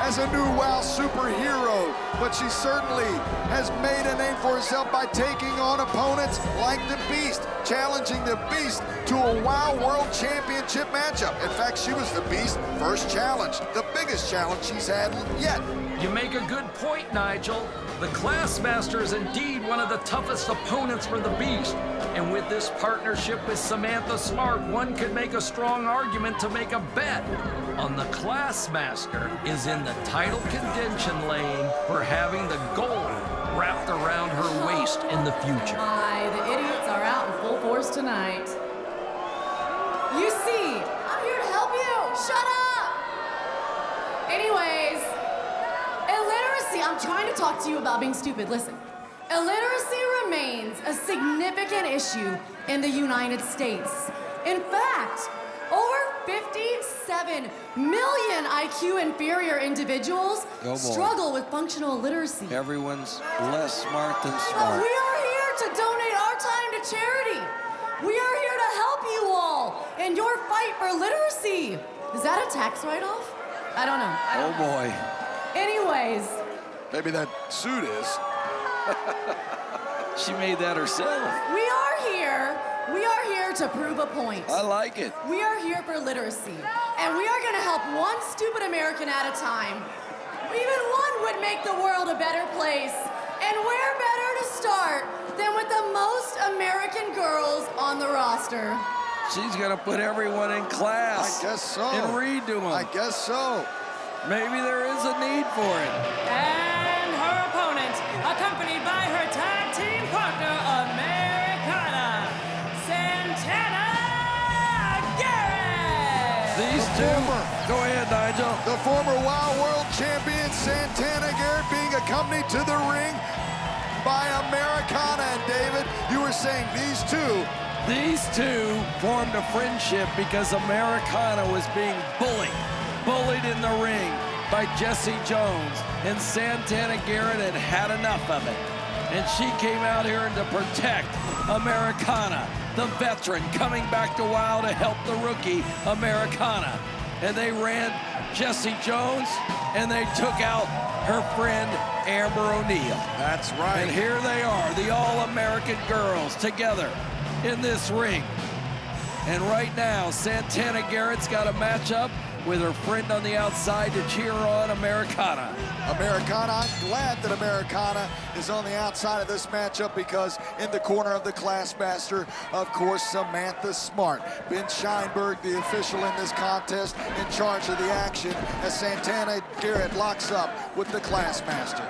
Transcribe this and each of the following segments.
as a new WOW superhero, but she certainly has made a name for herself by taking on opponents like the Beast, challenging the Beast to a WOW World Championship matchup. In fact, she was the Beast's first challenge, the biggest challenge she's had yet. You make a good point, Nigel. The Classmaster is indeed one of the toughest opponents for the Beast. And with this partnership with Samantha Smart, one could make a strong argument to make a bet on the Classmaster is in the title contention lane for having the gold wrapped around her waist in the future. My, the idiots are out in full force tonight. You see, I'm here to help you. Shut up! Anyways, illiteracy, I'm trying to talk to you about being stupid. Listen, illiteracy remains a significant issue in the United States. In fact, over 57 million IQ inferior individuals struggle with functional literacy. Everyone's less smart than But smart. we are here to donate our time to charity. We are here to help you all in your fight for literacy. Is that a tax write-off? I don't know. I don't know. Boy. Anyways. Maybe that suit is. She made that herself. We are here to prove a point. I like it. We are here for literacy, and we are gonna help one stupid American at a time. Even one would make the world a better place, and where better to start than with the most American girls on the roster. She's gonna put everyone in class. I guess so. And redo them. I guess so. Maybe there is a need for it. And her opponent, accompanied by her tag team partner, Americana, Santana Garrett! These two. Go ahead, Nigel. The former WOW World Champion Santana Garrett being accompanied to the ring by Americana. And David, you were saying these two. These two formed a friendship because Americana was being bullied in the ring by Jesse Jones, and Santana Garrett had had enough of it. And she came out here to protect Americana, the veteran coming back to WOW to help the rookie Americana. And they ran Jesse Jones, and they took out her friend Amber O'Neal. That's right. And here they are, the All-American girls together in this ring. And right now, Santana Garrett's got a matchup with her friend on the outside to cheer on Americana. Americana, I'm glad that Americana is on the outside of this matchup because in the corner of the Classmaster, of course, Samantha Smart. Ben Scheinberg, the official in this contest, in charge of the action as Santana Garrett locks up with the Classmaster.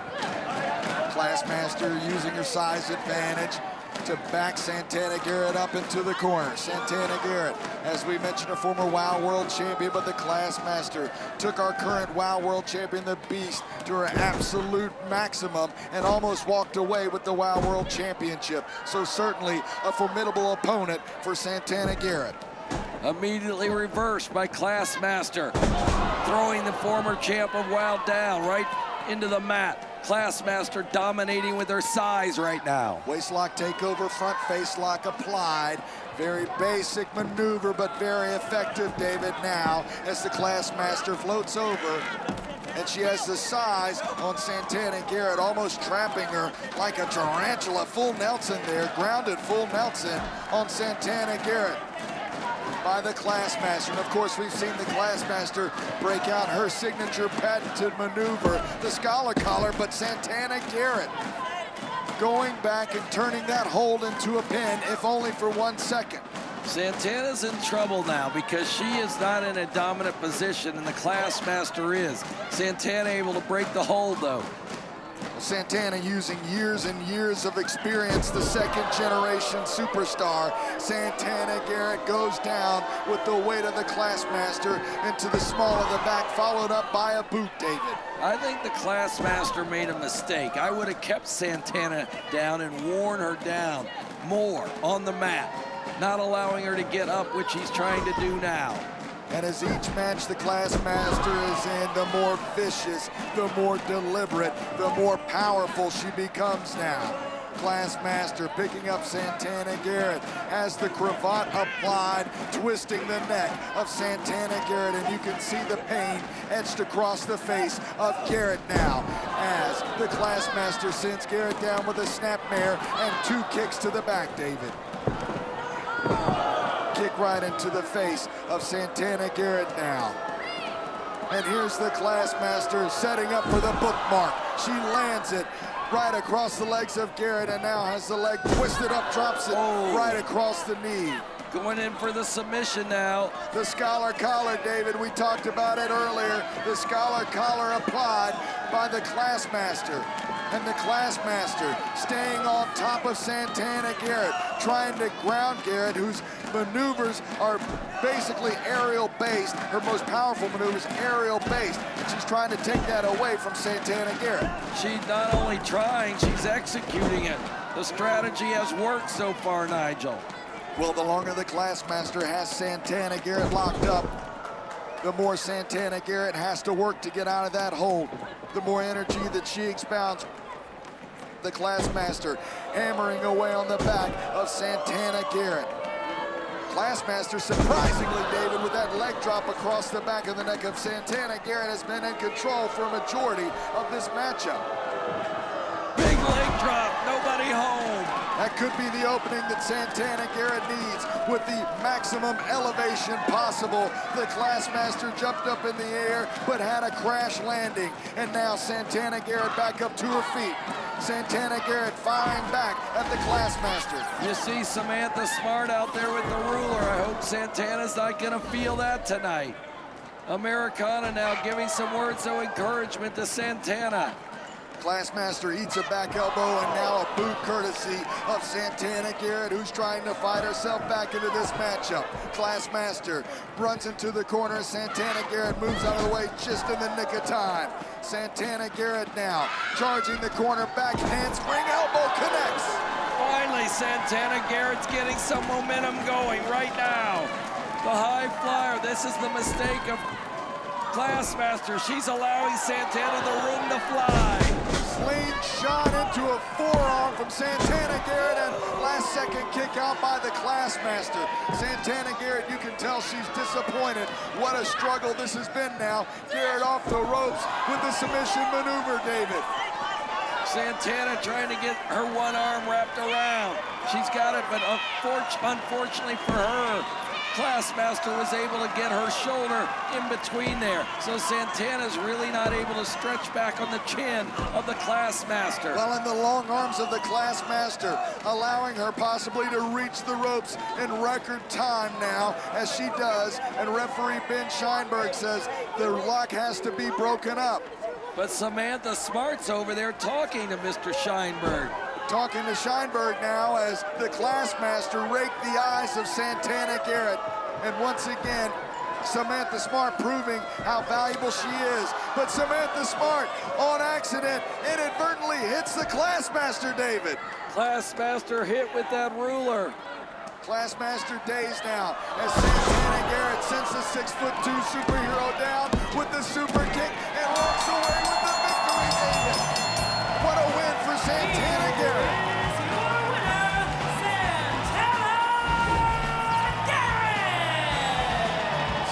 Classmaster using her size advantage to back Santana Garrett up into the corner. Santana Garrett, as we mentioned, a former WOW World Champion, but the Classmaster took our current WOW World Champion, the Beast, to her absolute maximum and almost walked away with the WOW World Championship. So certainly a formidable opponent for Santana Garrett. Immediately reversed by Classmaster, throwing the former champ of WOW down right into the mat. Classmaster dominating with her size right now. Waistlock takeover, front face lock applied. Very basic maneuver, but very effective, David, now as the Classmaster floats over. And she has the size on Santana Garrett, almost trapping her like a tarantula. Full Nelson there, grounded full Nelson on Santana Garrett by the Classmaster. And of course, we've seen the Classmaster break out her signature patented maneuver, the Scholar Collar, but Santana Garrett going back and turning that hold into a pin, if only for 1 second. Santana's in trouble now because she is not in a dominant position and the Classmaster is. Santana able to break the hold though. Santana using years and years of experience, the second generation superstar. Santana Garrett goes down with the weight of the Classmaster into the small of the back, followed up by a boot, David. I think the Classmaster made a mistake. I would have kept Santana down and worn her down more on the mat, not allowing her to get up, which he's trying to do now. And as each match the Classmaster is in, the more vicious, the more deliberate, the more powerful she becomes now. Classmaster picking up Santana Garrett, has the cravat applied, twisting the neck of Santana Garrett, and you can see the pain etched across the face of Garrett now as the Classmaster sends Garrett down with a snapmare and 2 kicks to the back, David. Kick right into the face of Santana Garrett now. And here's the Classmaster setting up for the bookmark. She lands it right across the legs of Garrett and now has the leg twisted up, drops it right across the knee. Going in for the submission now. The Scholar Collar, David, we talked about it earlier. The Scholar Collar applied by the Classmaster. And the Classmaster staying on top of Santana Garrett, trying to ground Garrett, whose maneuvers are basically aerial-based. Her most powerful maneuvers aerial-based. And she's trying to take that away from Santana Garrett. She's not only trying, she's executing it. The strategy has worked so far, Nigel. Well, the longer the Classmaster has Santana Garrett locked up, the more Santana Garrett has to work to get out of that hold. The more energy that she expounds. The Classmaster hammering away on the back of Santana Garrett. Classmaster, surprisingly, David, with that leg drop across the back of the neck of Santana Garrett, has been in control for a majority of this matchup. Big leg drop, nobody home. That could be the opening that Santana Garrett needs with the maximum elevation possible. The Classmaster jumped up in the air but had a crash landing. And now Santana Garrett back up to her feet. Santana Garrett firing back at the Classmaster. You see Samantha Smart out there with the ruler. I hope Santana's not gonna feel that tonight. Americana now giving some words of encouragement to Santana. Classmaster eats a back elbow and now a boot courtesy of Santana Garrett, who's trying to fight herself back into this matchup. Classmaster runs into the corner. Santana Garrett moves out of the way just in the nick of time. Santana Garrett now charging the corner, back handspring, elbow connects. Finally, Santana Garrett's getting some momentum going right now. The high flyer, this is the mistake of Classmaster. She's allowing Santana the room to fly. Slingshot into a forearm from Santana Garrett, and last second kick out by the Classmaster. Santana Garrett, you can tell she's disappointed. What a struggle this has been now. Garrett off the ropes with the submission maneuver, David. Santana trying to get her one arm wrapped around. She's got it, but unfortunately for her, Classmaster was able to get her shoulder in between there. So Santana's really not able to stretch back on the chin of the Classmaster. Well, in the long arms of the Classmaster, allowing her possibly to reach the ropes in record time now, as she does. And referee Ben Scheinberg says the lock has to be broken up. But Samantha Smart's over there talking to Mr. Scheinberg. Talking to Scheinberg now as the Classmaster raked the eyes of Santana Garrett. And once again, Samantha Smart proving how valuable she is. But Samantha Smart, on accident, inadvertently hits the Classmaster, David. Classmaster hit with that ruler. Classmaster dazed now as Santana Garrett sends the 6'2" superhero down with the super kick and walks away with the victory, David. What a win for Santana Garrett. Is your winner, Santana Garrett!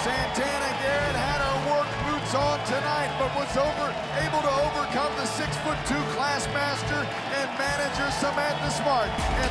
Santana Garrett had her work boots on tonight, but was able to overcome the 6'2" Classmaster and manager Samantha Smart. And